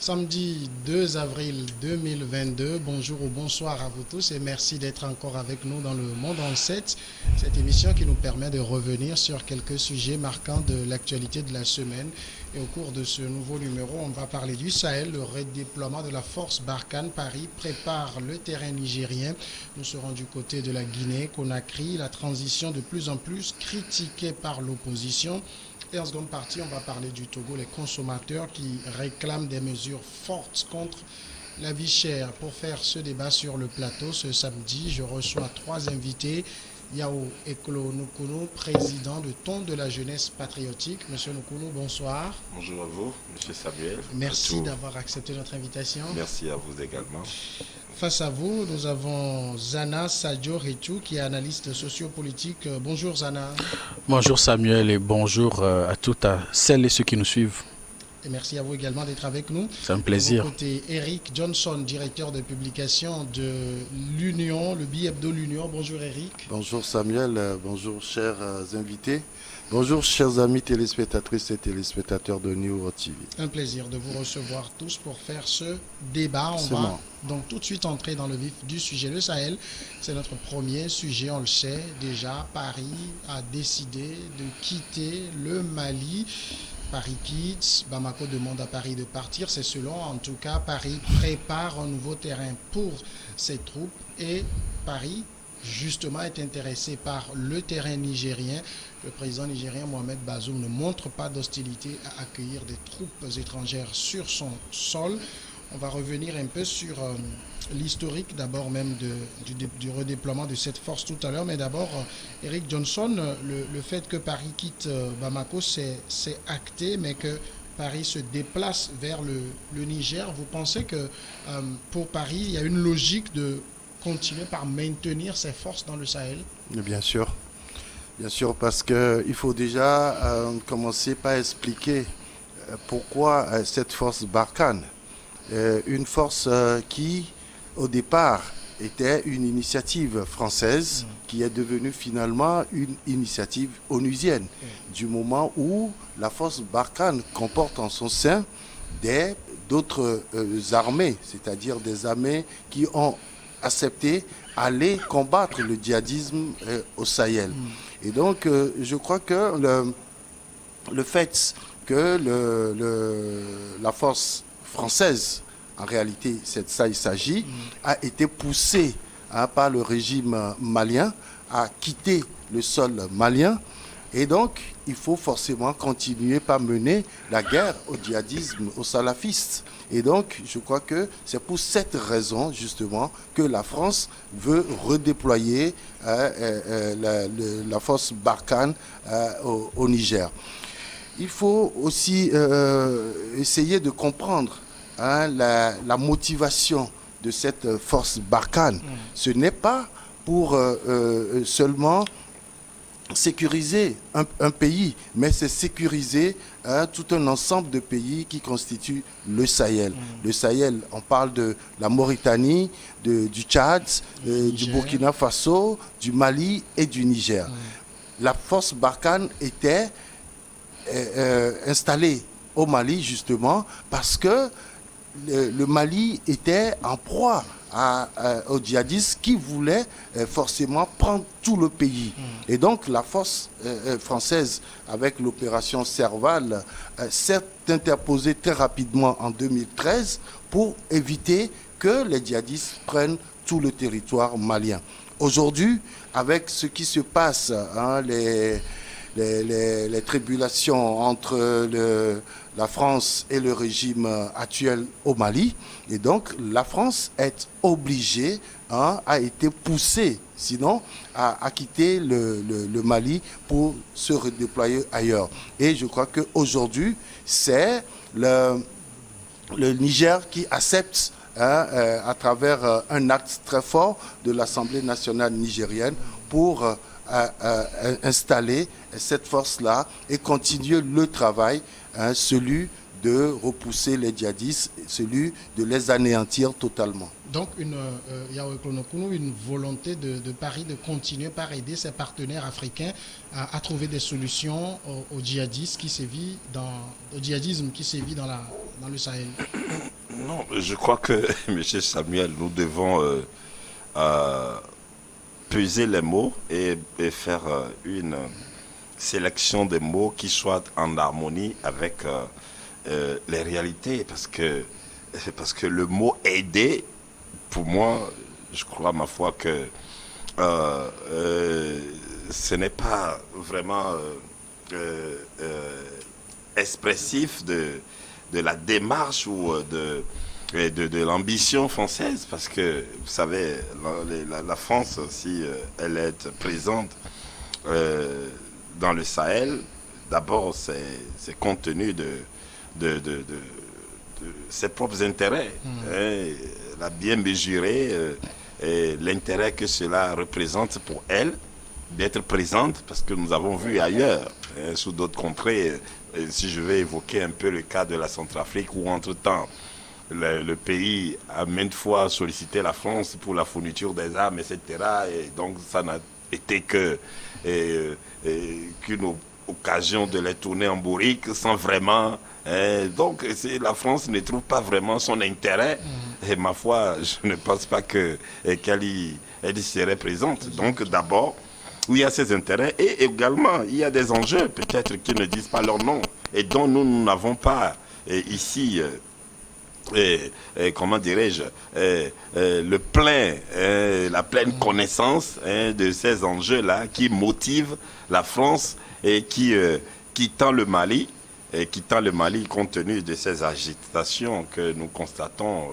Samedi 2 avril 2022, bonjour ou bonsoir à vous tous et merci d'être encore avec nous dans le Monde en 7, cette émission qui nous permet de revenir sur quelques sujets marquants de l'actualité de la semaine. Et au cours de ce nouveau numéro, on va parler du Sahel, le redéploiement de la force Barkhane. Paris prépare le terrain nigérien. Nous serons du côté de la Guinée, Conakry, la transition de plus en plus critiquée par l'opposition. Et en seconde partie, on va parler du Togo, les consommateurs qui réclament des mesures fortes contre la vie chère. Pour faire ce débat sur le plateau ce samedi, je reçois trois invités. Yao Ekolo Nukunu, président de Ton de la jeunesse patriotique. Monsieur Nukunu, bonsoir. Bonjour à vous, Monsieur Samuel. Merci d'avoir accepté notre invitation. Merci à vous également. Face à vous, nous avons Zana Sadio Ritu, qui est analyste sociopolitique. Bonjour Zana. Bonjour Samuel et bonjour à toutes celles et ceux qui nous suivent. Et merci à vous également d'être avec nous. C'est un plaisir. De côté, Eric Johnson, directeur de publication de l'Union, le bi-hebdo L'Union. Bonjour Eric. Bonjour Samuel, bonjour chers invités. Bonjour chers amis téléspectatrices et téléspectateurs de New TV. Un plaisir de vous recevoir tous pour faire ce débat. On va donc tout de suite entrer dans le vif du sujet. Le Sahel, c'est notre premier sujet, on le sait déjà. Paris a décidé de quitter le Mali. Paris quitte, Bamako demande à Paris de partir, c'est selon, en tout cas, Paris prépare un nouveau terrain pour ses troupes et Paris, justement, est intéressé par le terrain nigérien. Le président nigérien Mohamed Bazoum ne montre pas d'hostilité à accueillir des troupes étrangères sur son sol. On va revenir un peu sur l'historique d'abord même du redéploiement de cette force tout à l'heure. Mais d'abord, Eric Johnson, le fait que Paris quitte Bamako, c'est acté, mais que Paris se déplace vers le Niger. Vous pensez que pour Paris, il y a une logique de continuer par maintenir ses forces dans le Sahel? Bien sûr, parce qu'il faut déjà commencer par expliquer pourquoi cette force Barkhane, une force qui, au départ, était une initiative française qui est devenue finalement une initiative onusienne, du moment où la force Barkhane comporte en son sein d'autres armées, c'est-à-dire des armées qui ont accepté aller combattre le djihadisme au Sahel. Et donc, je crois que le fait que la force française, en réalité, c'est de ça il s'agit, a été poussée par le régime malien à quitter le sol malien. Et donc, il faut forcément continuer par mener la guerre au djihadisme, aux salafistes. Et donc, je crois que c'est pour cette raison, justement, que la France veut redéployer la force Barkhane au Niger. Il faut aussi essayer de comprendre la motivation de cette force Barkhane. Ce n'est pas pour seulement sécuriser un pays, mais c'est sécuriser tout un ensemble de pays qui constituent le Sahel. Le Sahel, on parle de la Mauritanie, du Tchad, du Burkina Faso, du Mali et du Niger. La force Barkhane était installée au Mali justement parce que le Mali était en proie aux djihadistes qui voulaient forcément prendre tout le pays. Et donc la force française, avec l'opération Serval, s'est interposée très rapidement en 2013 pour éviter que les djihadistes prennent tout le territoire malien. Aujourd'hui, avec ce qui se passe, les tribulations entre la France et le régime actuel au Mali. Et donc, la France est obligée, a été poussée, sinon, à quitter le Mali pour se redéployer ailleurs. Et je crois qu'aujourd'hui, c'est le Niger qui accepte, à travers un acte très fort de l'Assemblée nationale nigérienne, pour installer cette force-là et continuer le travail, celui de repousser les djihadistes, celui de les anéantir totalement. Donc, une volonté de Paris de continuer par aider ses partenaires africains à trouver des solutions au djihadisme qui sévit dans le Sahel. Non, je crois que, M. Samuel, nous devons peser les mots et faire une sélection des mots qui soient en harmonie avec les réalités. Parce que le mot aider, pour moi, je crois, ma foi, que ce n'est pas vraiment expressif de la démarche ou de l'ambition française, parce que, vous savez, la France, si elle est présente dans le Sahel, d'abord, c'est compte tenu de ses propres intérêts. Elle a bien mesuré l'intérêt que cela représente pour elle d'être présente, parce que nous avons vu ailleurs, sous d'autres contrées, si je vais évoquer un peu le cas de la Centrafrique, où entre-temps, le pays a maintes fois sollicité la France pour la fourniture des armes, etc. Et donc, ça n'a été qu'une occasion de les tourner en bourrique sans vraiment... donc, la France ne trouve pas vraiment son intérêt. Et ma foi, je ne pense pas qu'elle y serait présente. Donc, d'abord, où il y a ses intérêts, et également, il y a des enjeux, peut-être, qui ne disent pas leur nom, et dont nous n'avons pas ici... comment dirais-je, la pleine connaissance de ces enjeux-là qui motivent la France et qui tend le Mali, compte tenu de ces agitations que nous constatons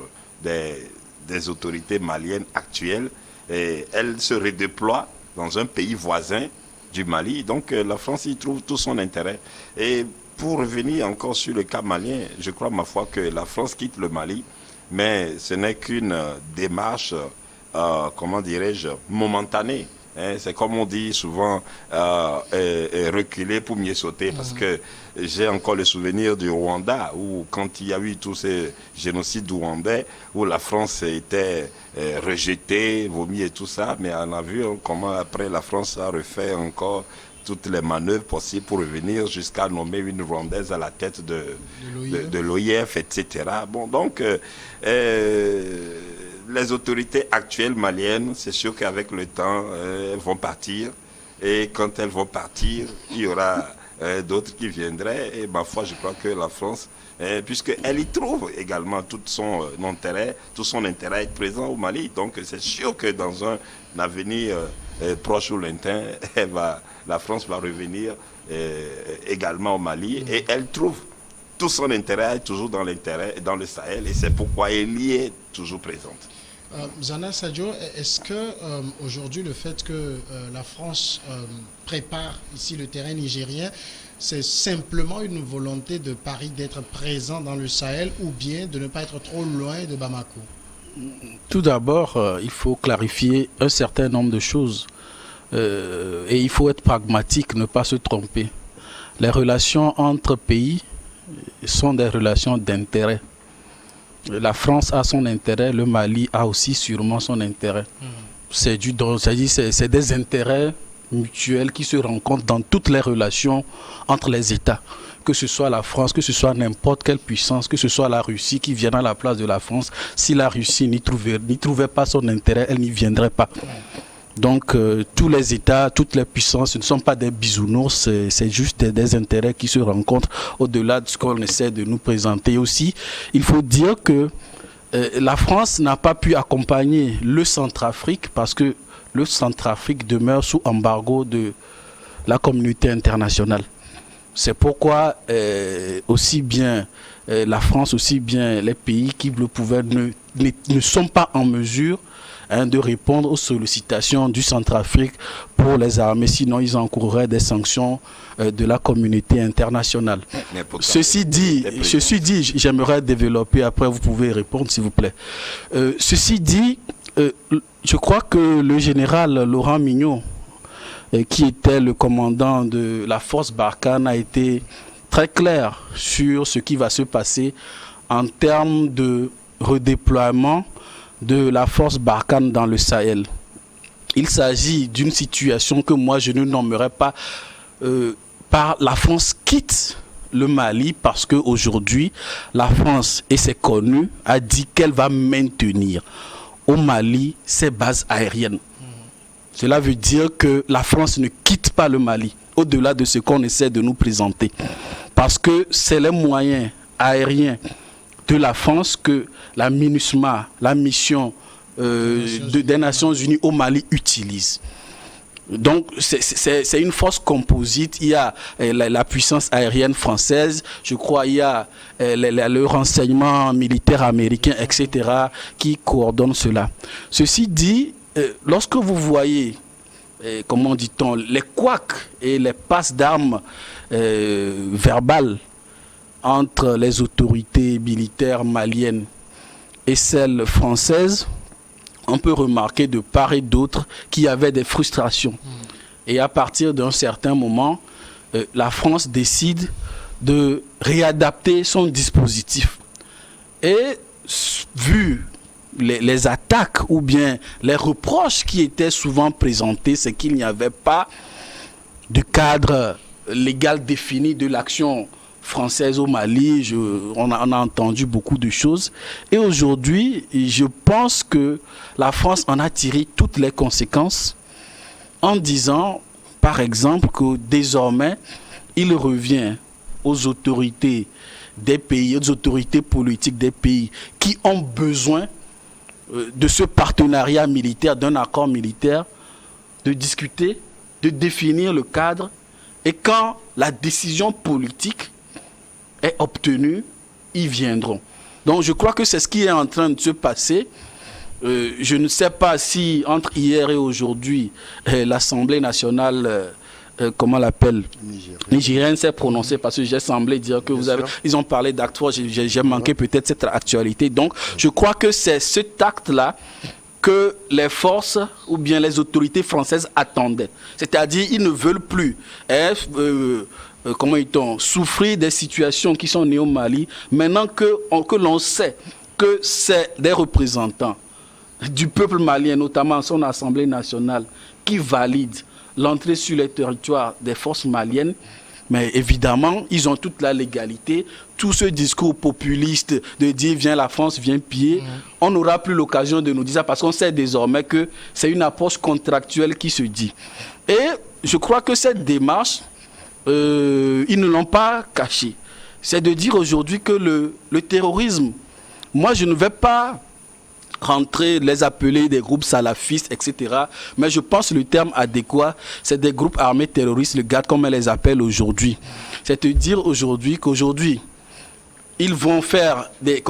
des autorités maliennes actuelles. Et elles se redéploient dans un pays voisin du Mali. Donc la France y trouve tout son intérêt. Et pour revenir encore sur le cas malien, je crois, ma foi, que la France quitte le Mali, mais ce n'est qu'une démarche, comment dirais-je, momentanée. C'est comme on dit souvent, reculer pour mieux sauter, parce que j'ai encore le souvenir du Rwanda, où quand il y a eu tous ces génocides rwandais, où la France était rejetée, vomi et tout ça, mais on a vu comment après la France a refait encore toutes les manœuvres possibles pour revenir jusqu'à nommer une Rwandaise à la tête de l'OIF, etc. Bon, donc, les autorités actuelles maliennes, c'est sûr qu'avec le temps, elles vont partir. Et quand elles vont partir, il y aura d'autres qui viendraient. Et ma foi, je crois que la France, puisqu'elle y trouve également tout son intérêt à être présent au Mali. Donc, c'est sûr que dans un avenir proche ou lointain, la France va revenir également au Mali, et elle trouve tout son intérêt à être toujours dans le Sahel, et c'est pourquoi elle y est toujours présente. Zana Sadio, est-ce que aujourd'hui le fait que la France prépare ici le terrain nigérien, c'est simplement une volonté de Paris d'être présent dans le Sahel, ou bien de ne pas être trop loin de Bamako? Tout d'abord, il faut clarifier un certain nombre de choses. Et il faut être pragmatique, ne pas se tromper. Les relations entre pays sont des relations d'intérêt. La France a son intérêt, le Mali a aussi sûrement son intérêt. C'est des intérêts mutuels qui se rencontrent dans toutes les relations entre les États. Que ce soit la France, que ce soit n'importe quelle puissance, que ce soit la Russie qui vient à la place de la France. Si la Russie n'y trouvait pas son intérêt, elle n'y viendrait pas. Donc tous les États, toutes les puissances, ce ne sont pas des bisounours, c'est juste des intérêts qui se rencontrent au-delà de ce qu'on essaie de nous présenter. Aussi, il faut dire que la France n'a pas pu accompagner le Centrafrique parce que le Centrafrique demeure sous embargo de la communauté internationale. C'est pourquoi aussi bien la France, aussi bien les pays qui le pouvaient ne sont pas en mesure de répondre aux sollicitations du Centrafrique pour les armer, sinon ils encourraient des sanctions de la communauté internationale. Ceci dit, j'aimerais développer, après vous pouvez répondre s'il vous plaît. Ceci dit, je crois que le général Laurent Mignon, qui était le commandant de la force Barkhane, a été très clair sur ce qui va se passer en termes de redéploiement de la force Barkhane dans le Sahel. Il s'agit d'une situation que moi je ne nommerai pas par la France quitte le Mali parce qu'aujourd'hui, la France, et c'est connu, a dit qu'elle va maintenir au Mali ses bases aériennes. Cela veut dire que la France ne quitte pas le Mali, au-delà de ce qu'on essaie de nous présenter. Parce que c'est les moyens aériens de la France que la MINUSMA, la mission des Nations Unies au Mali, utilise. Donc c'est une force composite. Il y a la puissance aérienne française, je crois, il y a le renseignement militaire américain, etc., qui coordonne cela. Ceci dit, lorsque vous voyez, comment dit-on, les couacs et les passes d'armes verbales entre les autorités militaires maliennes et celles françaises, on peut remarquer de part et d'autre qu'il y avait des frustrations. Et à partir d'un certain moment, la France décide de réadapter son dispositif. Et vu les attaques ou bien les reproches qui étaient souvent présentés, c'est qu'il n'y avait pas de cadre légal défini de l'action française au Mali. On a entendu beaucoup de choses. Et aujourd'hui, je pense que la France en a tiré toutes les conséquences en disant, par exemple, que désormais, il revient aux autorités des pays, aux autorités politiques des pays qui ont besoin de ce partenariat militaire, d'un accord militaire, de discuter, de définir le cadre. Et quand la décision politique est obtenue, ils viendront. Donc je crois que c'est ce qui est en train de se passer. Je ne sais pas si entre hier et aujourd'hui, l'Assemblée nationale, comment l'appelle, nigérienne s'est prononcée, parce que j'ai semblé dire que ils ont parlé d'acte 3, j'ai manqué peut-être cette actualité. Donc je crois que c'est cet acte-là que les forces ou bien les autorités françaises attendaient. C'est-à-dire ils ne veulent plus souffrir des situations qui sont nées au Mali, maintenant que l'on sait que c'est des représentants du peuple malien, notamment son Assemblée nationale, qui valident l'entrée sur les territoires des forces maliennes. Mais évidemment, ils ont toute la légalité. Tout ce discours populiste de dire « viens la France, viens piller », on n'aura plus l'occasion de nous dire ça parce qu'on sait désormais que c'est une approche contractuelle qui se dit. Et je crois que cette démarche, ils ne l'ont pas cachée. C'est de dire aujourd'hui que le terrorisme, moi je ne vais pas les appeler des groupes salafistes, etc. Mais je pense que le terme adéquat, c'est des groupes armés terroristes, le GAD, comme on les appelle aujourd'hui. C'est de dire aujourd'hui qu'aujourd'hui, ils vont faire des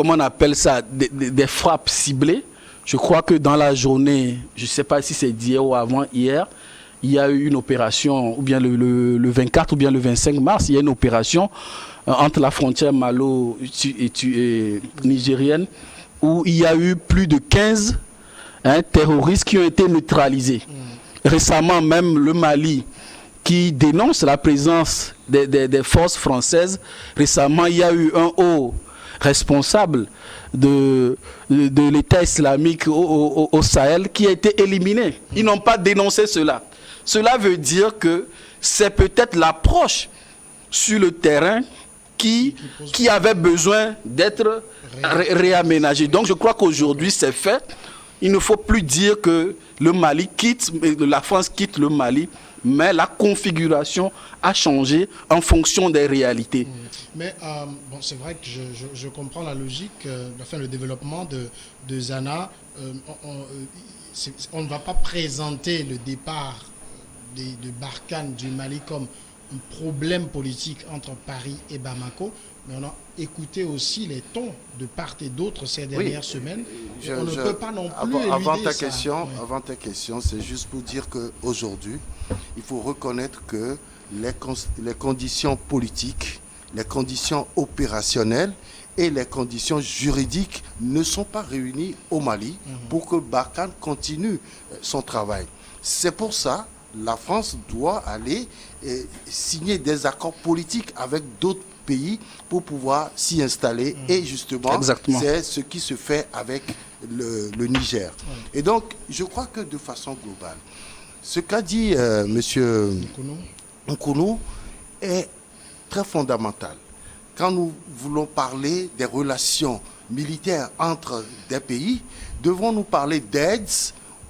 frappes ciblées. Je crois que dans la journée, je ne sais pas si c'est d'hier ou avant-hier, il y a eu une opération, ou bien le 24 ou bien le 25 mars, il y a une opération entre la frontière malo et nigérienne, où il y a eu plus de 15 terroristes qui ont été neutralisés. Récemment, même le Mali, qui dénonce la présence des forces françaises, récemment, il y a eu un haut responsable de l'État islamique au Sahel qui a été éliminé. Ils n'ont pas dénoncé cela. Cela veut dire que c'est peut-être l'approche sur le terrain qui avait besoin d'être réaménagé. Donc je crois qu'aujourd'hui c'est fait. Il ne faut plus dire que le Mali la France quitte le Mali, mais la configuration a changé en fonction des réalités. Mais c'est vrai que je comprends la logique, le développement de Zana. On ne va pas présenter le départ de Barkhane du Mali comme un problème politique entre Paris et Bamako, mais on a écouté aussi les tons de part et d'autre ces dernières semaines. On ne peut pas non plus avant ta question, c'est juste pour dire qu'aujourd'hui, il faut reconnaître que les conditions politiques, les conditions opérationnelles et les conditions juridiques ne sont pas réunies au Mali pour que Barkhane continue son travail. C'est pour ça la France doit aller signer des accords politiques avec d'autres pays pour pouvoir s'y installer. Et justement, c'est ce qui se fait avec le Niger. Et donc, je crois que de façon globale, ce qu'a dit M. Nkounou est très fondamental. quand nous voulons parler des relations militaires entre des pays, devons-nous parler d'aides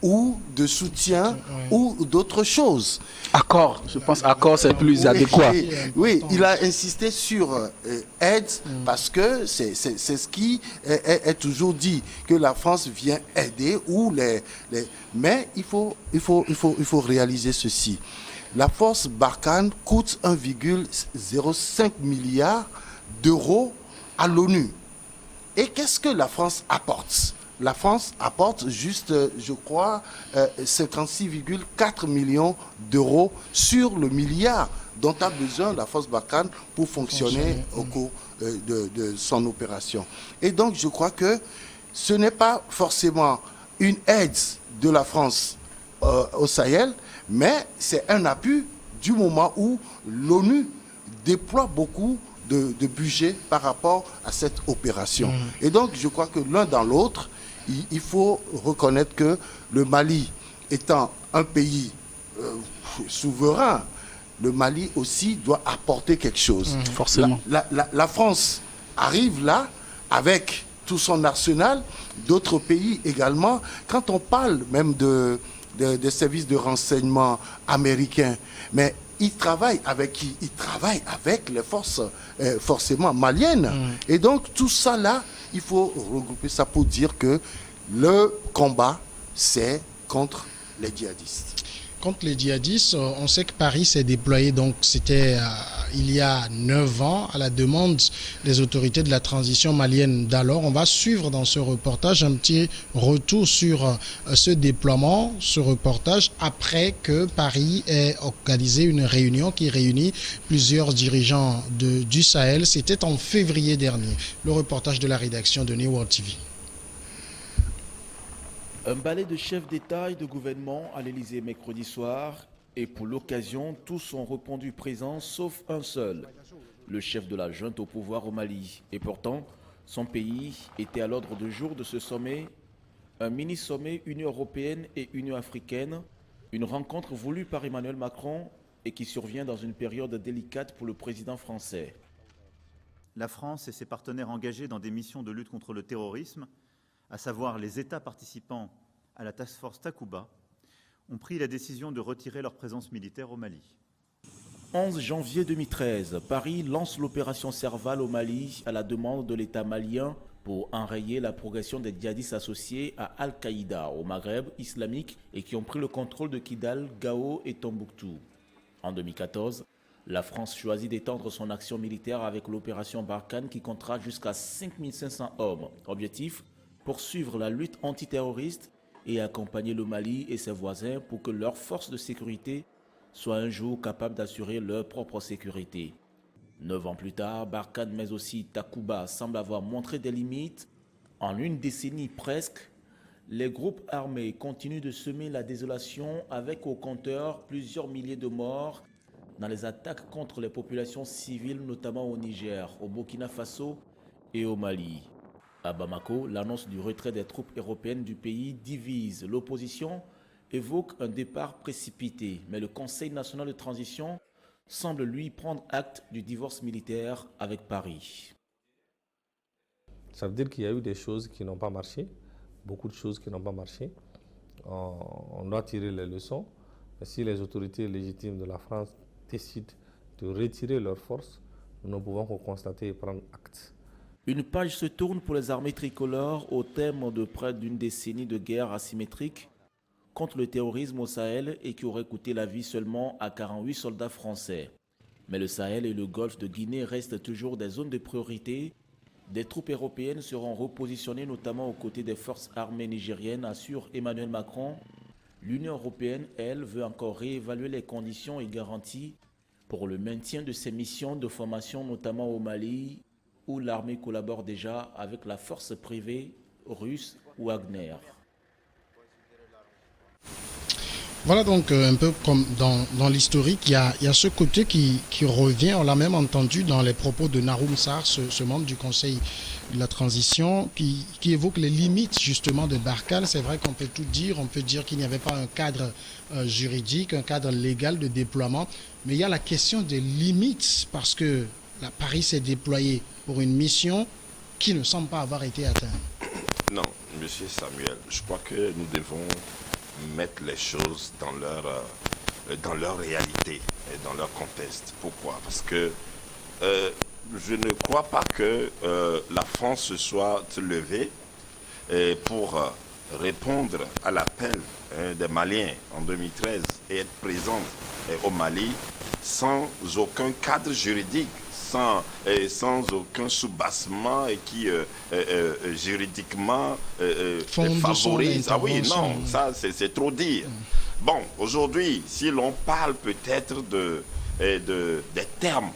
ou de soutien ou d'autres choses? Accord, je pense accord c'est plus adéquat. Oui, il a insisté sur aide parce que c'est ce qui est toujours dit, que la France vient aider mais il faut réaliser ceci. La force Barkhane coûte 1,05 milliard d'euros à l'ONU. Et qu'est-ce que la France apporte? La France apporte juste, je crois, 56,4 millions d'euros sur le milliard dont a besoin la force Barkhane pour fonctionner au cours de son opération. Et donc, je crois que ce n'est pas forcément une aide de la France au Sahel, mais c'est un appui du moment où l'ONU déploie beaucoup de budget par rapport à cette opération. Et donc, je crois que l'un dans l'autre, il faut reconnaître que le Mali étant un pays souverain, le Mali aussi doit apporter quelque chose. Forcément. La France arrive là avec tout son arsenal, d'autres pays également. Quand on parle même des services de renseignement américains, mais ils travaillent avec qui? Ils travaillent avec les forces forcément maliennes. Et donc tout ça là, il faut regrouper ça pour dire que le combat, c'est contre les djihadistes. Contre les djihadistes, on sait que Paris s'est déployé, donc c'était il y a 9 ans, à la demande des autorités de la transition malienne d'alors. On va suivre dans ce reportage un petit retour sur ce déploiement, ce reportage, après que Paris ait organisé une réunion qui réunit plusieurs dirigeants du Sahel. C'était en février dernier. Le reportage de la rédaction de New World TV. Un balai de chefs d'État et de gouvernement à l'Élysée mercredi soir, et pour l'occasion, tous ont répondu présents sauf un seul, le chef de la junte au pouvoir au Mali. Et pourtant, son pays était à l'ordre du jour de ce sommet, un mini-sommet Union européenne et Union africaine, une rencontre voulue par Emmanuel Macron et qui survient dans une période délicate pour le président français. La France et ses partenaires engagés dans des missions de lutte contre le terrorisme, à savoir les États participants à la Task Force Takuba, ont pris la décision de retirer leur présence militaire au Mali. 11 janvier 2013, Paris lance l'opération Serval au Mali à la demande de l'État malien pour enrayer la progression des djihadistes associés à Al-Qaïda au Maghreb islamique et qui ont pris le contrôle de Kidal, Gao et Tombouctou. En 2014, la France choisit d'étendre son action militaire avec l'opération Barkhane qui comptera jusqu'à 5500 hommes. Objectif: poursuivre la lutte antiterroriste et accompagner le Mali et ses voisins pour que leurs forces de sécurité soient un jour capables d'assurer leur propre sécurité. 9 ans plus tard, Barkhane mais aussi Takuba semblent avoir montré des limites. En une décennie presque, les groupes armés continuent de semer la désolation avec au compteur plusieurs milliers de morts dans les attaques contre les populations civiles, notamment au Niger, au Burkina Faso et au Mali. À Bamako, l'annonce du retrait des troupes européennes du pays divise. L'opposition évoque un départ précipité, mais le Conseil national de transition semble lui prendre acte du divorce militaire avec Paris. Ça veut dire qu'il y a eu des choses qui n'ont pas marché, beaucoup de choses qui n'ont pas marché. On doit tirer les leçons. Mais si les autorités légitimes de la France décident de retirer leurs forces, nous ne pouvons que constater et prendre acte. Une page se tourne pour les armées tricolores au terme de près d'une décennie de guerre asymétrique contre le terrorisme au Sahel et qui aurait coûté la vie seulement à 48 soldats français. Mais le Sahel et le golfe de Guinée restent toujours des zones de priorité. Des troupes européennes seront repositionnées notamment aux côtés des forces armées nigériennes, assure Emmanuel Macron. L'Union européenne, elle, veut encore réévaluer les conditions et garanties pour le maintien de ses missions de formation, notamment au Mali, où l'armée collabore déjà avec la force privée russe Wagner. Voilà donc un peu comme dans l'historique, il y a ce côté qui revient, on l'a même entendu dans les propos de Naroum Sarr, ce membre du Conseil de la transition, qui évoque les limites justement de Barkhane. C'est vrai qu'on peut tout dire, on peut dire qu'il n'y avait pas un cadre juridique, un cadre légal de déploiement, mais il y a la question des limites parce que Paris s'est déployé pour une mission qui ne semble pas avoir été atteinte. Non, Monsieur Samuel, je crois que nous devons mettre les choses dans leur réalité et dans leur contexte. Pourquoi? Parce que je ne crois pas que la France se soit levée pour répondre à l'appel des Maliens en 2013 et être présente au Mali sans aucun cadre juridique, sans aucun soubassement et qui juridiquement favorise. Ah oui, non, ça c'est trop dire. Bon, aujourd'hui, si l'on parle peut-être des termes,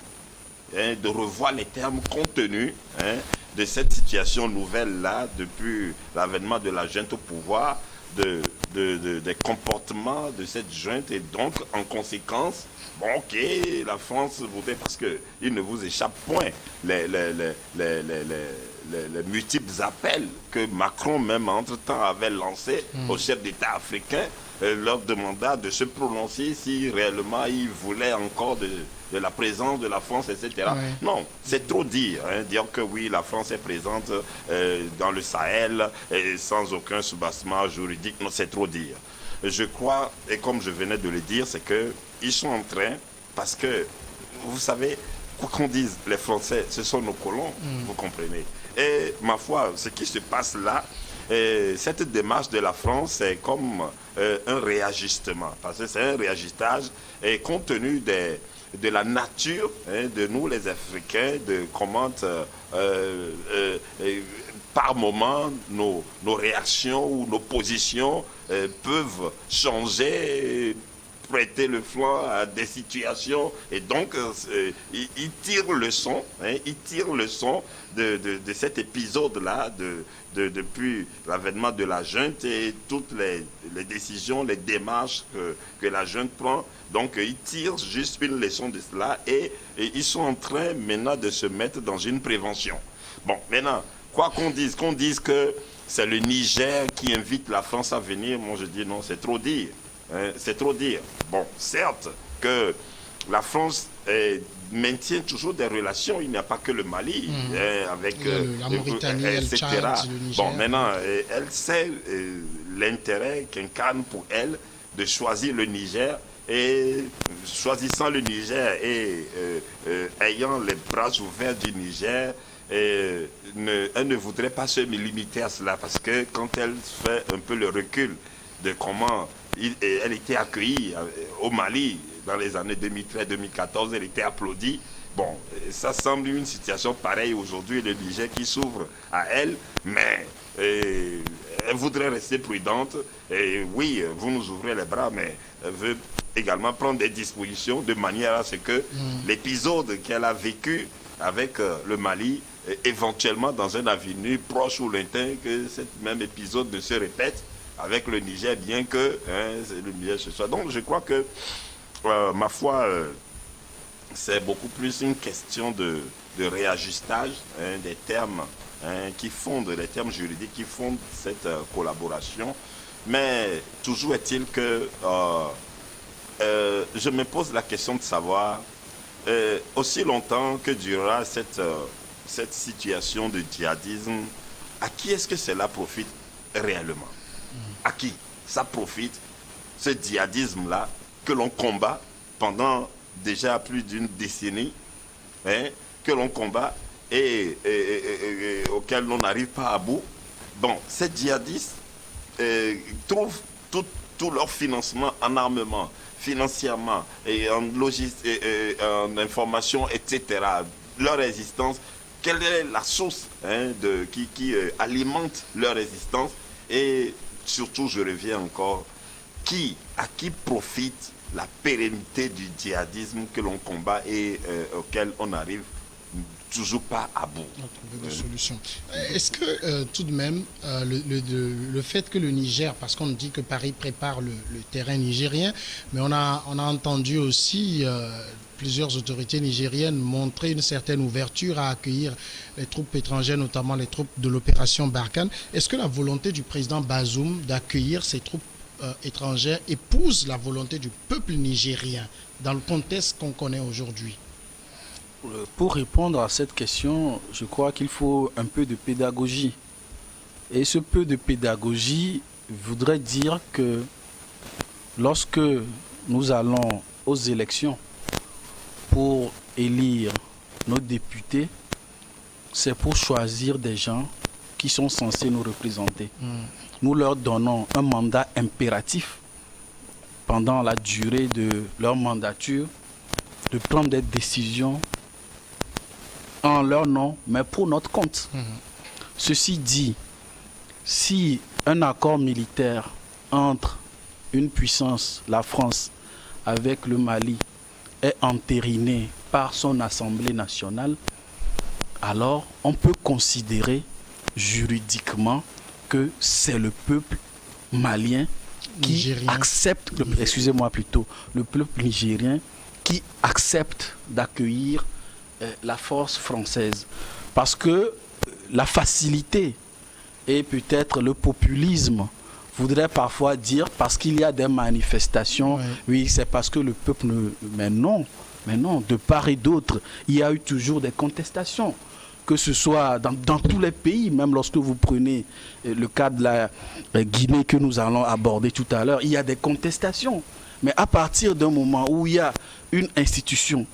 de revoir les termes contenus de cette situation nouvelle-là depuis l'avènement de la junte au pouvoir, des comportements de cette junte, et donc en conséquence, bon, ok, la France voudrait, parce qu'il ne vous échappe point les multiples appels que Macron même entre-temps avait lancés aux chefs d'État africains, leur demanda de se prononcer si réellement ils voulaient encore de la présence de la France, etc. Ouais. Non, c'est trop dire, dire que oui, la France est présente dans le Sahel et sans aucun soubassement juridique. Non, c'est trop dire. Je crois, et comme je venais de le dire, c'est qu'ils sont en train, parce que, vous savez, quoi qu'on dise, les Français, ce sont nos colons, vous comprenez. Et ma foi, ce qui se passe là, cette démarche de la France, c'est comme un réajustement, parce que c'est un réajustage et compte tenu de la nature de nous les Africains, de comment par moment nos réactions ou nos positions peuvent changer, prêter le flanc à des situations, et donc il tire le son, de cet épisode-là, depuis l'avènement de la junte et toutes les décisions, les démarches que la junte prend. Donc ils tirent juste une leçon de cela, et ils sont en train maintenant de se mettre dans une prévention. Bon, maintenant, quoi qu'on dise que c'est le Niger qui invite la France à venir, moi je dis non, c'est trop dire. C'est trop dire. Bon, certes que la France maintient toujours des relations, il n'y a pas que le Mali, avec la Mauritanie, etc. le Tchad, le Niger. Bon, maintenant, elle sait l'intérêt qu'incarne pour elle de choisir le Niger, et choisissant le Niger et ayant les bras ouverts du Niger, elle ne voudrait pas se limiter à cela, parce que quand elle fait un peu le recul de comment elle était accueillie au Mali dans les années 2013-2014, elle était applaudie. Bon, ça semble une situation pareille aujourd'hui, le Niger qui s'ouvre à elle, mais elle voudrait rester prudente. Et oui, vous nous ouvrez les bras, mais elle veut également prendre des dispositions de manière à ce que l'épisode qu'elle a vécu avec le Mali, éventuellement dans un avenir proche ou lointain, que ce même épisode ne se répète avec le Niger, bien que le Niger ce soit. Donc je crois que, ma foi, c'est beaucoup plus une question de réajustage des termes qui fondent, les termes juridiques qui fondent cette collaboration. Mais toujours est-il que je me pose la question de savoir, aussi longtemps que durera cette situation de djihadisme, à qui est-ce que cela profite réellement? À qui ça profite, ce djihadisme-là, que l'on combat pendant déjà plus d'une décennie, que l'on combat et auquel l'on n'arrive pas à bout? Bon, ces djihadistes trouvent tout leur financement en armement, financièrement, et en logistique, en information, etc. Leur résistance, quelle est la source qui alimente leur résistance? Et surtout, je reviens encore, à qui profite la pérennité du djihadisme que l'on combat et auquel on n'arrive toujours pas à bout? Trouver des solutions. Est-ce que tout de même, le fait que le Niger, parce qu'on dit que Paris prépare le terrain nigérien, mais on a entendu aussi plusieurs autorités nigériennes montrer une certaine ouverture à accueillir les troupes étrangères, notamment les troupes de l'opération Barkhane. Est-ce que la volonté du président Bazoum d'accueillir ces troupes étrangères épouse la volonté du peuple nigérien dans le contexte qu'on connaît aujourd'hui? Pour répondre à cette question, je crois qu'il faut un peu de pédagogie. Et ce peu de pédagogie voudrait dire que lorsque nous allons aux élections pour élire nos députés, c'est pour choisir des gens qui sont censés nous représenter. Nous leur donnons un mandat impératif pendant la durée de leur mandature de prendre des décisions en leur nom, mais pour notre compte. Ceci dit, si un accord militaire entre une puissance, la France, avec le Mali, est entériné par son Assemblée nationale, alors on peut considérer juridiquement que c'est le peuple malien qui Nigérien. accepte, excusez-moi plutôt, le peuple nigérien qui accepte d'accueillir la force française. Parce que la facilité et peut-être le populisme voudrait parfois dire, parce qu'il y a des manifestations, oui, c'est parce que le peuple ne... Mais non, de part et d'autre, il y a eu toujours des contestations. Que ce soit dans tous les pays, même lorsque vous prenez le cas de la Guinée que nous allons aborder tout à l'heure, il y a des contestations. Mais à partir d'un moment où il y a une institution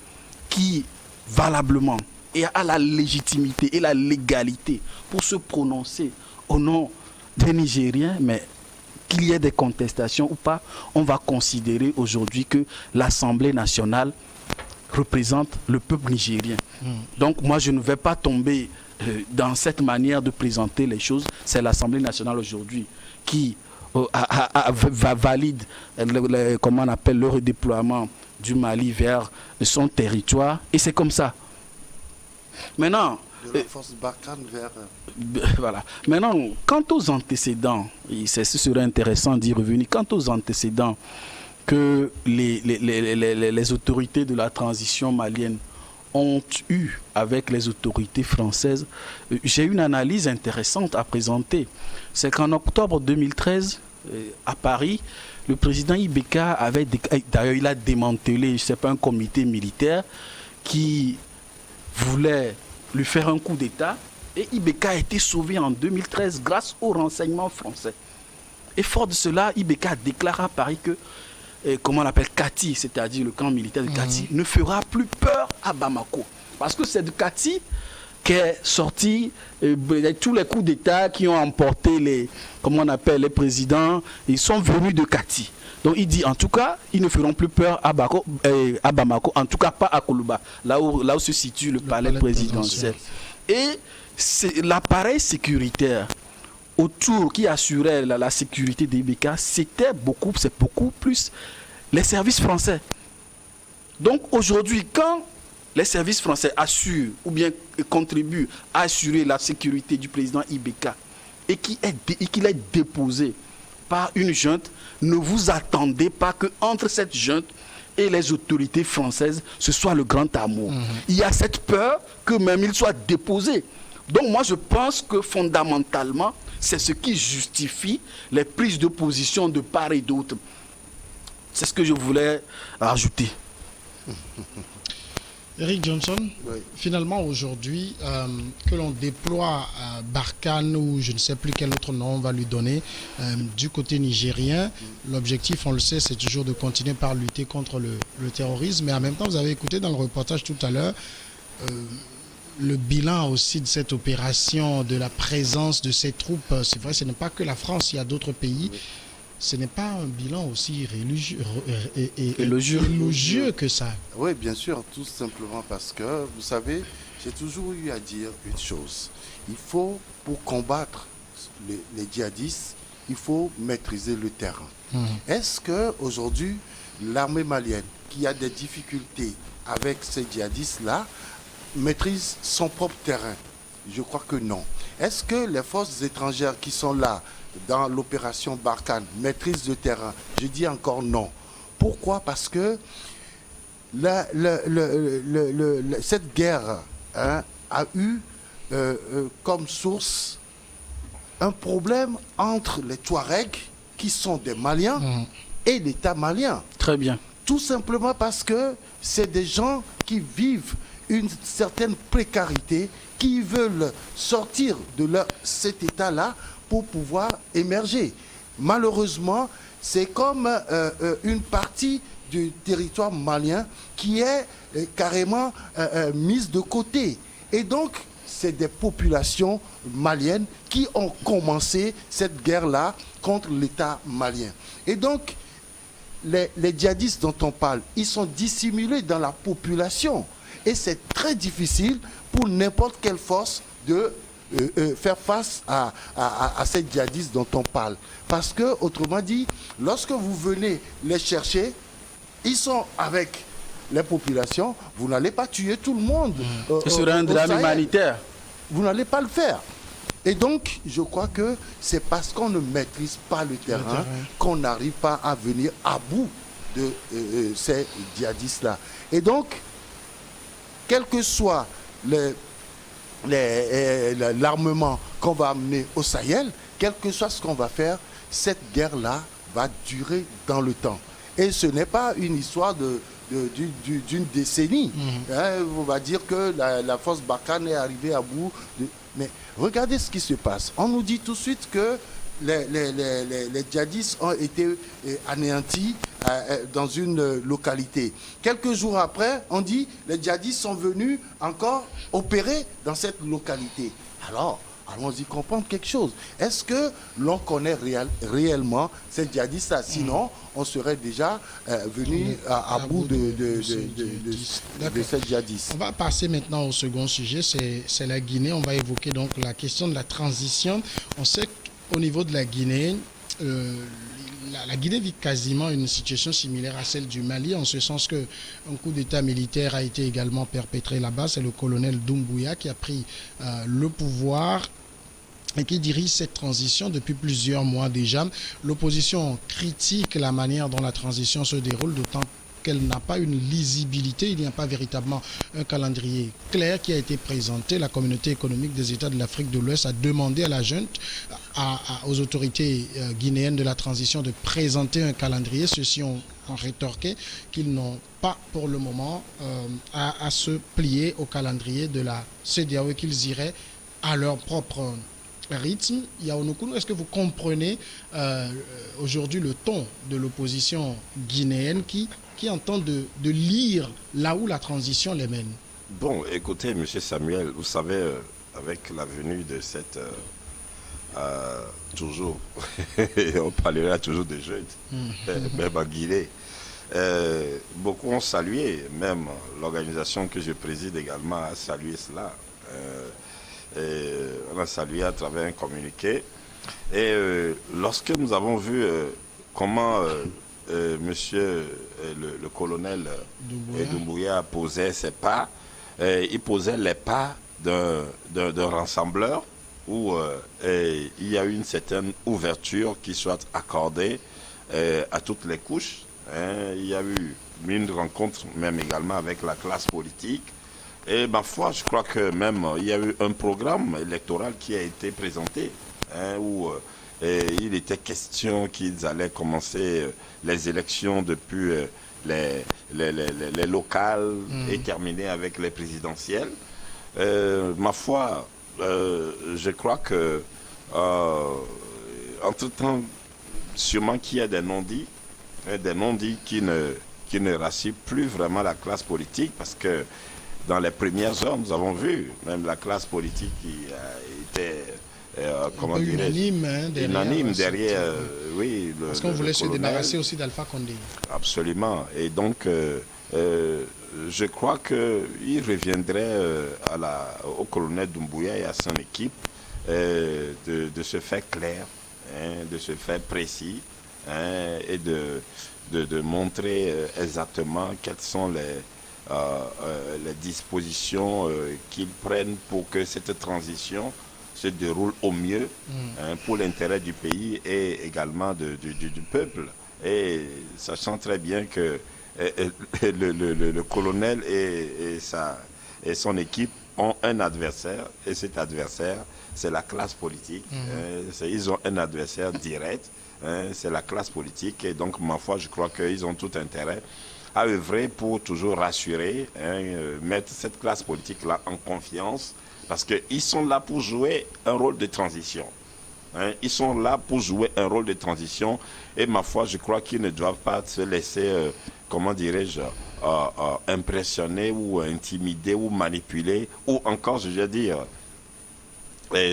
qui, valablement, et a la légitimité et la légalité pour se prononcer au nom des Nigériens, mais qu'il y ait des contestations ou pas, on va considérer aujourd'hui que l'Assemblée nationale représente le peuple nigérien. Donc moi je ne vais pas tomber dans cette manière de présenter les choses. C'est l'Assemblée nationale aujourd'hui qui valide comment on appelle le redéploiement du Mali vers son territoire, et c'est comme ça. Maintenant, de la force Barkhane vers... Voilà. Maintenant, quant aux antécédents, ce serait intéressant d'y revenir, quant aux antécédents que les autorités de la transition malienne ont eu avec les autorités françaises, j'ai une analyse intéressante à présenter. C'est qu'en octobre 2013, à Paris, le président Ibeka avait, d'ailleurs il a démantelé, je ne sais pas, un comité militaire qui voulait lui faire un coup d'État, et Ibeka a été sauvé en 2013 grâce aux renseignements français. Et fort de cela, Ibeka a déclaré à Paris que comment on appelle Kati, c'est-à-dire le camp militaire de Kati, ne fera plus peur à Bamako. Parce que c'est de Kati qu'est sorti tous les coups d'État qui ont emporté les, comment on appelle, les présidents, ils sont venus de Kati. Donc il dit en tout cas, ils ne feront plus peur à Bamako, en tout cas pas à Koulouba, là où se situe le palais présidentiel. Et l'appareil sécuritaire autour qui assurait la sécurité des Ibeka, c'est beaucoup plus les services français. Donc aujourd'hui, quand les services français assurent ou bien contribuent à assurer la sécurité du président Ibeka et qu'il est déposé par une junte, ne vous attendez pas qu'entre cette junte et les autorités françaises, ce soit le grand amour. Il y a cette peur que même il soit déposé. Donc moi je pense que fondamentalement, c'est ce qui justifie les prises de position de part et d'autre. C'est ce que je voulais rajouter. Eric Johnson, finalement aujourd'hui, que l'on déploie Barkhane ou je ne sais plus quel autre nom on va lui donner, du côté nigérien, l'objectif, on le sait, c'est toujours de continuer par lutter contre le terrorisme. Mais en même temps, vous avez écouté dans le reportage tout à l'heure, le bilan aussi de cette opération, de la présence de ces troupes, c'est vrai, ce n'est pas que la France, il y a d'autres pays. Ce n'est pas un bilan aussi élogieux que ça. Oui, bien sûr, tout simplement parce que, vous savez, j'ai toujours eu à dire une chose. Il faut, pour combattre les djihadistes, il faut maîtriser le terrain. Est-ce qu'aujourd'hui, l'armée malienne, qui a des difficultés avec ces djihadistes-là, maîtrise son propre terrain? Je crois que non. Est-ce que les forces étrangères qui sont là dans l'opération Barkhane maîtrisent le terrain? Je dis encore non. Pourquoi? Parce que cette guerre a eu comme source un problème entre les Touaregs, qui sont des Maliens, et l'État malien. Très bien. Tout simplement parce que c'est des gens qui vivent une certaine précarité, qui veulent sortir de cet état-là pour pouvoir émerger. Malheureusement, c'est comme une partie du territoire malien qui est carrément mise de côté. Et donc, c'est des populations maliennes qui ont commencé cette guerre-là contre l'État malien. Et donc, les djihadistes dont on parle, ils sont dissimulés dans la population. Et c'est très difficile pour n'importe quelle force de faire face à ces djihadistes dont on parle. Parce que, autrement dit, lorsque vous venez les chercher, ils sont avec les populations, vous n'allez pas tuer tout le monde. Ce serait un drame humanitaire. Vous n'allez pas le faire. Et donc, je crois que c'est parce qu'on ne maîtrise pas le terrain qu'on n'arrive pas à venir à bout de ces djihadistes-là. Et donc, quel que soit l'armement qu'on va amener au Sahel, quel que soit ce qu'on va faire, cette guerre-là va durer dans le temps. Et ce n'est pas une histoire d'une décennie. On va dire que la force Barkhane est arrivée à bout. Mais regardez ce qui se passe. On nous dit tout de suite que les djihadistes ont été anéantis dans une localité. Quelques jours après, on dit que les djihadistes sont venus encore opérer dans cette localité. Alors, allons-y comprendre quelque chose. Est-ce que l'on connaît réellement ces djihadistes-là? Sinon, on serait déjà venu à bout de ces djihadistes. On va passer maintenant au second sujet, c'est la Guinée. On va évoquer donc la question de la transition. On sait qu'au niveau de la Guinée, la Guinée vit quasiment une situation similaire à celle du Mali, en ce sens qu'un coup d'État militaire a été également perpétré là-bas. C'est le colonel Doumbouya qui a pris le pouvoir et qui dirige cette transition depuis plusieurs mois déjà. L'opposition critique la manière dont la transition se déroule, d'autant qu'elle n'a pas une lisibilité, il n'y a pas véritablement un calendrier clair qui a été présenté. La communauté économique des États de l'Afrique de l'Ouest a demandé à la junte, aux autorités guinéennes de la transition de présenter un calendrier. Ceux-ci ont rétorqué qu'ils n'ont pas pour le moment à se plier au calendrier de la CEDEAO et qu'ils iraient à leur propre rythme. Yaounoukoulou, est-ce que vous comprenez aujourd'hui le ton de l'opposition guinéenne qui entend de lire là où la transition les mène? Bon, écoutez, M. Samuel, vous savez, avec la venue de cette... toujours, on parlera toujours de jeunes, même en Guinée. Beaucoup ont salué, même l'organisation que je préside également a salué cela. On a salué à travers un communiqué. Et lorsque nous avons vu comment monsieur le colonel Doumbouya posait ses pas, il posait les pas d'un rassembleur où il y a eu une certaine ouverture qui soit accordée à toutes les couches. Il y a eu une rencontre même également avec la classe politique. Et ma foi, je crois que même il y a eu un programme électoral qui a été présenté où il était question qu'ils allaient commencer les élections depuis les locales et terminer avec les présidentielles. Ma foi, je crois que entre-temps, sûrement qu'il y a des non-dits qui ne rassurent plus vraiment la classe politique, parce que dans les premières heures, nous avons vu même la classe politique qui était unanime derrière oui, parce qu'on voulait se débarrasser aussi d'Alpha Condé. Absolument. Et donc, je crois qu'il reviendrait au colonel Doumbouya et à son équipe de se faire clair, de se faire précis, et de montrer exactement quelles sont les dispositions qu'ils prennent pour que cette transition se déroule au mieux pour l'intérêt du pays et également du peuple. Et sachant très bien que le colonel et son équipe ont un adversaire, et cet adversaire, c'est la classe politique. Ils ont un adversaire direct, c'est la classe politique. Et donc, ma foi, je crois qu'ils ont tout intérêt à œuvrer pour toujours rassurer, mettre cette classe politique-là en confiance, parce qu'ils sont là pour jouer un rôle de transition. Ils sont là pour jouer un rôle de transition, et ma foi, je crois qu'ils ne doivent pas se laisser, comment dirais-je, impressionner ou intimider ou manipuler, ou encore, je veux dire,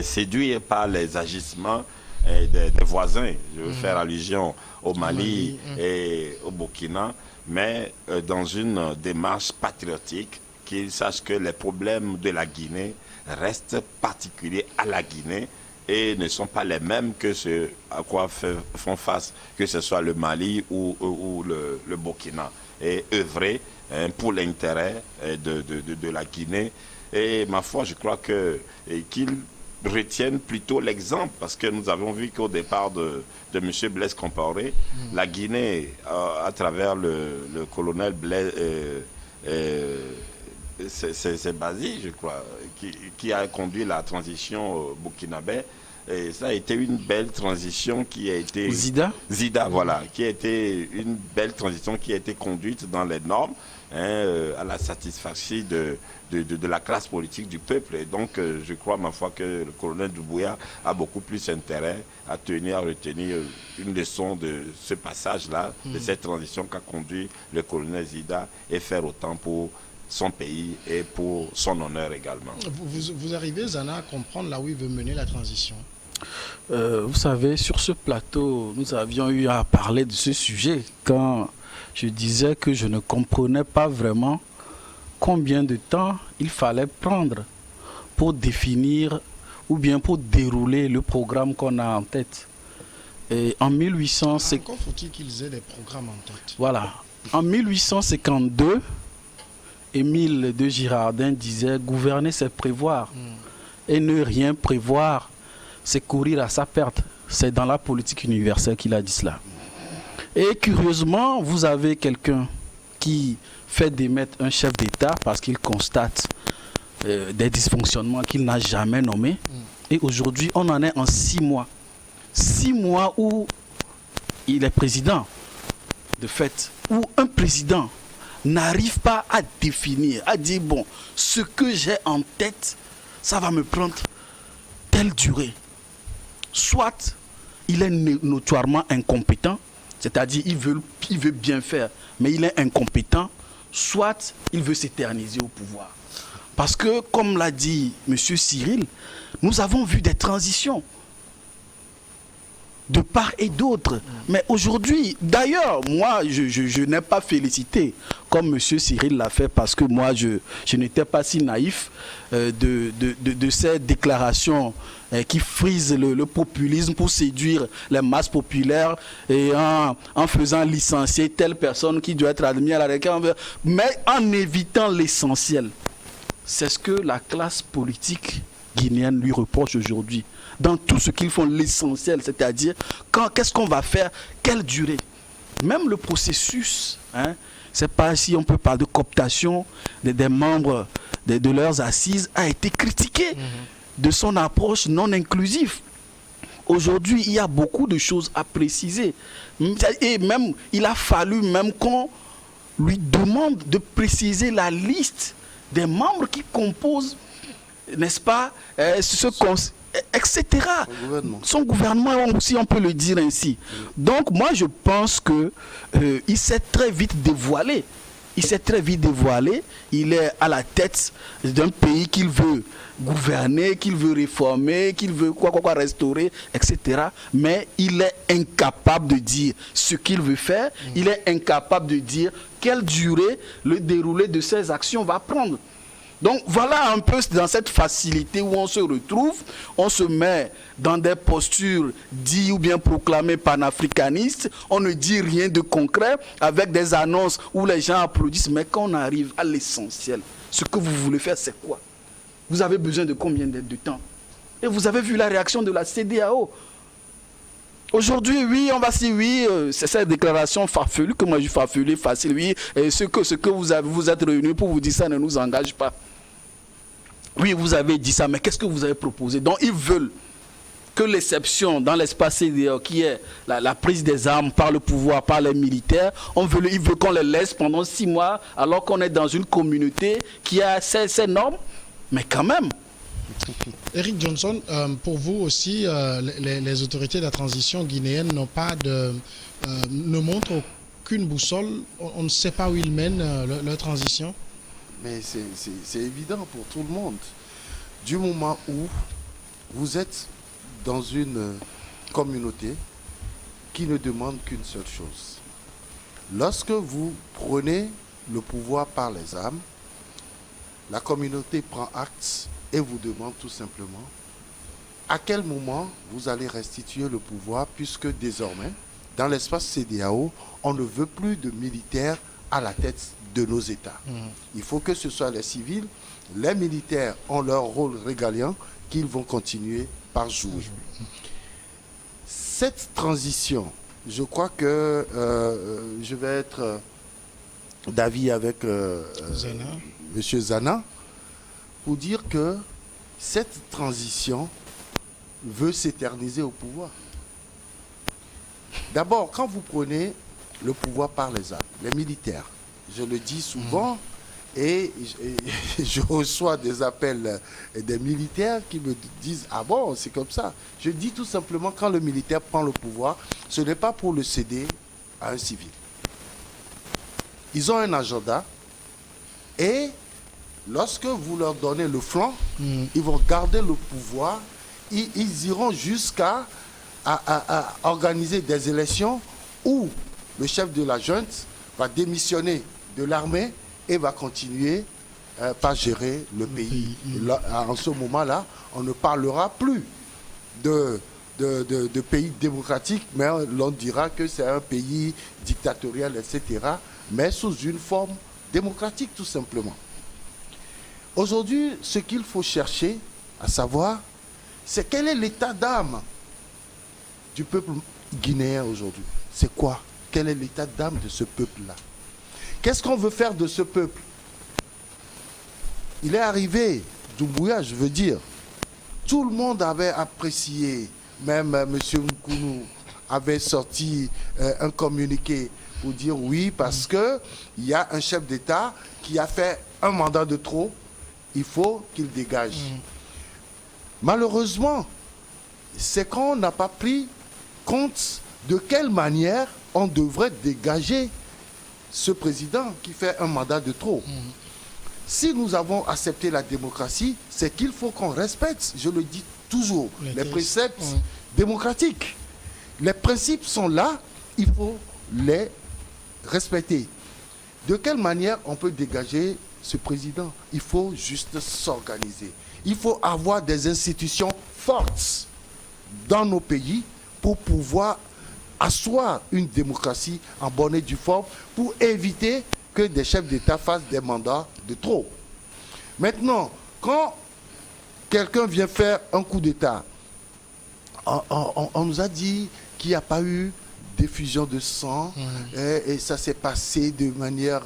séduire par les agissements des voisins. Je veux faire allusion au Mali et au Burkina, mais dans une démarche patriotique, qu'ils sachent que les problèmes de la Guinée restent particuliers à la Guinée et ne sont pas les mêmes que ce à quoi font face, que ce soit le Mali ou le Burkina. Et œuvrer pour l'intérêt de la Guinée. Et ma foi, je crois qu'ils retiennent plutôt l'exemple, parce que nous avons vu qu'au départ de M. Blaise Compaoré, la Guinée, à travers le colonel Blaise, c'est Bazi, je crois, qui a conduit la transition burkinabé. Et ça a été une belle transition qui a été... Zida, voilà, qui a été une belle transition qui a été conduite dans les normes, à la satisfaction de la classe politique du peuple. Et donc, je crois, ma foi, que le colonel Doumbouya a beaucoup plus intérêt à retenir une leçon de ce passage-là, de cette transition qu'a conduit le colonel Zida, et faire autant pour son pays et pour son honneur également. Vous arrivez, Zana, à comprendre là où il veut mener la transition? Vous savez, sur ce plateau, nous avions eu à parler de ce sujet quand je disais que je ne comprenais pas vraiment combien de temps il fallait prendre pour définir ou bien pour dérouler le programme qu'on a en tête. Et en 1850... Encore faut-il qu'ils aient des programmes en tête. Voilà. En 1852, Émile de Girardin disait « Gouverner, c'est prévoir. Et ne rien prévoir, c'est courir à sa perte. » C'est dans la politique universelle qu'il a dit cela. Et curieusement, vous avez quelqu'un qui fait d'émettre un chef d'État parce qu'il constate des dysfonctionnements qu'il n'a jamais nommés. Et aujourd'hui, on en est en 6 mois. 6 mois où il est président, de fait, où un président n'arrive pas à définir, à dire, bon, ce que j'ai en tête, ça va me prendre telle durée. Soit il est notoirement incompétent, c'est-à-dire il veut bien faire, mais il est incompétent, soit il veut s'éterniser au pouvoir. Parce que, comme l'a dit M. Cyril, nous avons vu des transitions de part et d'autre. Mais aujourd'hui, d'ailleurs, moi, je n'ai pas félicité, comme M. Cyril l'a fait, parce que moi, je n'étais pas si naïf de ces déclarations qui frisent le populisme pour séduire les masses populaires et en faisant licencier telle personne qui doit être admise à la récré, mais en évitant l'essentiel. C'est ce que la classe politique guinéenne lui reproche aujourd'hui. Dans tout ce qu'ils font, l'essentiel, c'est-à-dire qu'est-ce qu'on va faire, quelle durée. Même le processus, c'est pas si on peut parler de cooptation des membres de leurs assises, a été critiqué de son approche non inclusive. Aujourd'hui, il y a beaucoup de choses à préciser. Et même, il a fallu même qu'on lui demande de préciser la liste des membres qui composent, n'est-ce pas, etc. Son gouvernement, si on peut le dire ainsi. Donc moi je pense que il s'est très vite dévoilé. Il est à la tête d'un pays qu'il veut gouverner, qu'il veut réformer, qu'il veut restaurer, etc. Mais il est incapable de dire ce qu'il veut faire. Il est incapable de dire quelle durée le déroulé de ses actions va prendre. Donc voilà un peu dans cette facilité où on se retrouve, on se met dans des postures dites ou bien proclamées panafricanistes, on ne dit rien de concret avec des annonces où les gens applaudissent, mais quand on arrive à l'essentiel, ce que vous voulez faire c'est quoi? Vous avez besoin de combien de temps? Et vous avez vu la réaction de la CEDEAO. Aujourd'hui, oui, on va dire oui, c'est cette déclaration farfelue, que moi je farfelue, facile, oui, et ce que vous êtes réunis pour vous dire ça ne nous engage pas. Oui, vous avez dit ça, mais qu'est-ce que vous avez proposé? Donc ils veulent que l'exception dans l'espace CEDEAO, qui est la prise des armes par le pouvoir, par les militaires, il veut qu'on les laisse pendant 6 mois, alors qu'on est dans une communauté qui a ces normes. Mais quand même. Eric Johnson, pour vous aussi, les autorités de la transition guinéenne ne montrent aucune boussole. On ne sait pas où ils mènent leur transition. Mais c'est évident pour tout le monde. Du moment où vous êtes dans une communauté qui ne demande qu'une seule chose. Lorsque vous prenez le pouvoir par les armes, la communauté prend acte et vous demande tout simplement à quel moment vous allez restituer le pouvoir, puisque désormais, dans l'espace CEDEAO, on ne veut plus de militaires à la tête de nos États. Il faut que ce soit les civils, les militaires ont leur rôle régalien qu'ils vont continuer par jouer. Cette transition, je crois que je vais être d'avis avec M. Zana pour dire que cette transition veut s'éterniser au pouvoir. D'abord, quand vous prenez le pouvoir par les armes, les militaires, je le dis souvent, et je reçois des appels des militaires qui me disent « Ah bon, c'est comme ça ». Je dis tout simplement, quand le militaire prend le pouvoir, ce n'est pas pour le céder à un civil. Ils ont un agenda et lorsque vous leur donnez le flanc, ils vont garder le pouvoir. Ils iront jusqu'à à organiser des élections où le chef de la junte va démissionner de l'armée et va continuer par gérer le pays. Là, en ce moment-là, on ne parlera plus de pays démocratique, mais l'on dira que c'est un pays dictatorial, etc., mais sous une forme démocratique, tout simplement. Aujourd'hui, ce qu'il faut chercher à savoir, c'est quel est l'état d'âme du peuple guinéen aujourd'hui. C'est quoi? Quel est l'état d'âme de ce peuple-là? Qu'est-ce qu'on veut faire de ce peuple? Il est arrivé, Doumbouya, je veux dire, tout le monde avait apprécié, même M. Nkounou avait sorti un communiqué pour dire oui, parce qu'il y a un chef d'État qui a fait un mandat de trop, il faut qu'il dégage. Malheureusement, c'est qu'on n'a pas pris compte de quelle manière on devrait dégager ce président qui fait un mandat de trop. Si nous avons accepté la démocratie, c'est qu'il faut qu'on respecte, je le dis toujours, les préceptes démocratiques. Les principes sont là, il faut les respecter. De quelle manière on peut dégager ce président? Il faut juste s'organiser. Il faut avoir des institutions fortes dans nos pays pour pouvoir asseoir une démocratie en bonne et due forme pour éviter que des chefs d'État fassent des mandats de trop. Maintenant, quand quelqu'un vient faire un coup d'État, on nous a dit qu'il n'y a pas eu d'effusion de sang et ça s'est passé de manière...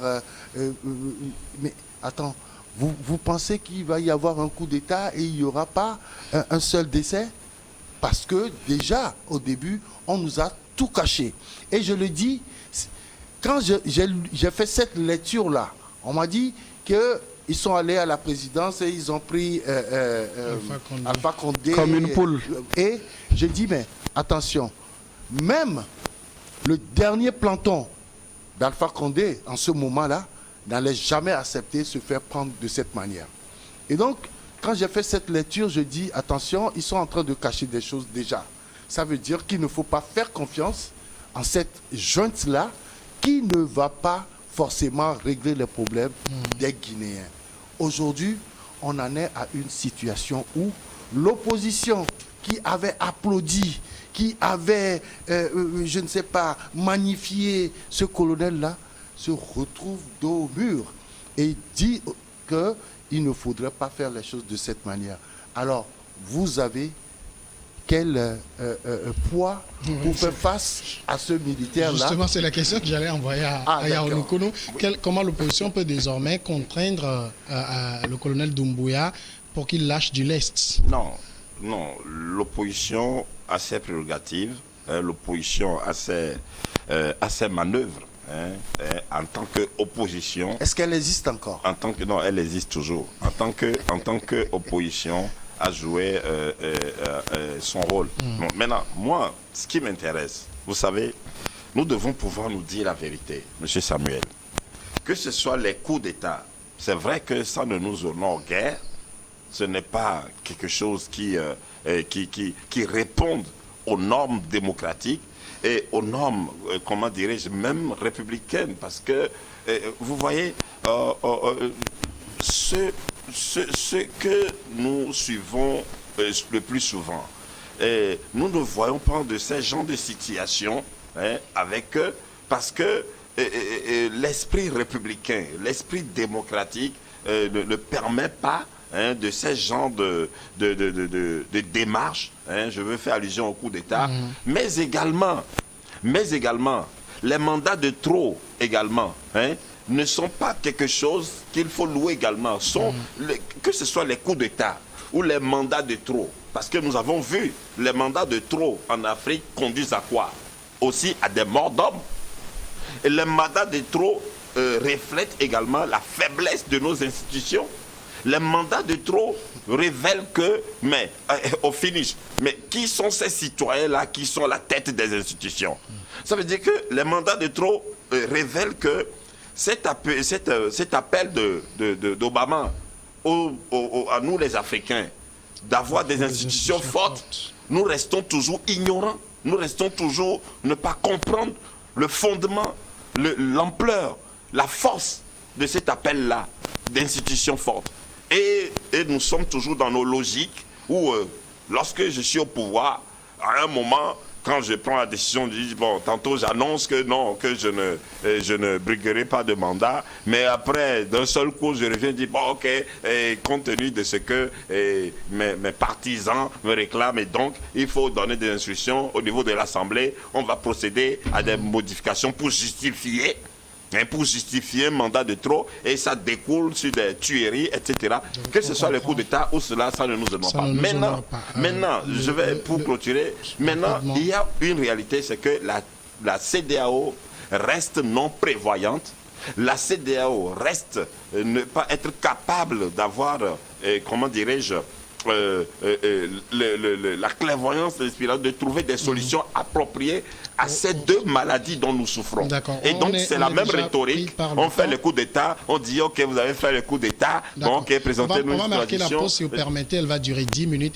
mais attends, vous pensez qu'il va y avoir un coup d'État et il n'y aura pas un seul décès? Parce que déjà, au début, on nous a tout caché. Et je le dis, quand j'ai fait cette lecture-là, on m'a dit qu'ils sont allés à la présidence et ils ont pris Alpha Condé. Comme une poule. Et je dis, mais attention, même le dernier planton d'Alpha Condé, en ce moment-là, n'allait jamais accepter se faire prendre de cette manière. Et donc, quand j'ai fait cette lecture, je dis, attention, ils sont en train de cacher des choses déjà. Ça veut dire qu'il ne faut pas faire confiance en cette junte-là qui ne va pas forcément régler les problèmes des Guinéens. Aujourd'hui, on en est à une situation où l'opposition qui avait applaudi, qui avait, je ne sais pas, magnifié ce colonel-là, se retrouve dos au mur et dit qu'il ne faudrait pas faire les choses de cette manière. Alors, vous avez quel poids pour faire face à ce militaire-là? Justement, c'est la question que j'allais envoyer à Yao Nkounou. Comment l'opposition peut désormais contraindre le colonel Doumbouya pour qu'il lâche du lest? Non, non, l'opposition a ses prérogatives, l'opposition a ses manœuvres. En tant qu'opposition. Est-ce qu'elle existe encore? Non, elle existe toujours. En tant qu'opposition, a joué son rôle. Bon, maintenant, moi, ce qui m'intéresse, vous savez, nous devons pouvoir nous dire la vérité, M. Samuel. Que ce soit les coups d'État, c'est vrai que ça ne nous honore guère. Ce n'est pas quelque chose qui réponde aux normes démocratiques et aux normes, comment dirais-je, même républicaines. Parce que, vous voyez, ce que nous suivons le plus souvent, nous ne voyons pas de ces genres de situations avec eux, parce que l'esprit républicain, l'esprit démocratique ne permet pas de ces genres de démarches, je veux faire allusion au coup d'État, mais également, les mandats de trop également, ne sont pas quelque chose qu'il faut louer également. Que ce soit les coups d'État ou les mandats de trop, parce que nous avons vu les mandats de trop en Afrique conduisent à quoi? Aussi à des morts d'hommes. Et les mandats de trop reflètent également la faiblesse de nos institutions. Les mandats de trop révèlent que, mais au finish, mais qui sont ces citoyens-là qui sont la tête des institutions? Ça veut dire que les mandats de trop révèlent que cet appel d'Obama à nous les Africains d'avoir des institutions fortes, nous restons toujours ignorants, nous restons toujours ne pas comprendre le fondement, l'ampleur, la force de cet appel-là d'institutions fortes. Et nous sommes toujours dans nos logiques où, lorsque je suis au pouvoir, à un moment, quand je prends la décision, je dis, bon, tantôt j'annonce que non, que je ne briguerai pas de mandat, mais après, d'un seul coup, je reviens et dis, bon, ok, compte tenu de ce que mes partisans me réclament, et donc, il faut donner des instructions au niveau de l'Assemblée, on va procéder à des modifications pour justifier un mandat de trop, et ça découle sur des tueries, etc. Que ce soit le coup d'État ou cela, ça ne nous honore pas. Maintenant, je vais pour clôturer, maintenant, il y a une réalité, c'est que la CEDEAO reste non prévoyante. La CEDEAO reste ne pas être capable d'avoir, comment dirais-je, la clairvoyance de trouver des solutions appropriées à ces deux maladies dont nous souffrons. Et donc c'est la même rhétorique. On fait le coup d'État, on dit ok, vous avez fait le coup d'État, bon, ok, présentez-nous une On va marquer la transition. pause si vous permettez, elle va durer 10 minutes.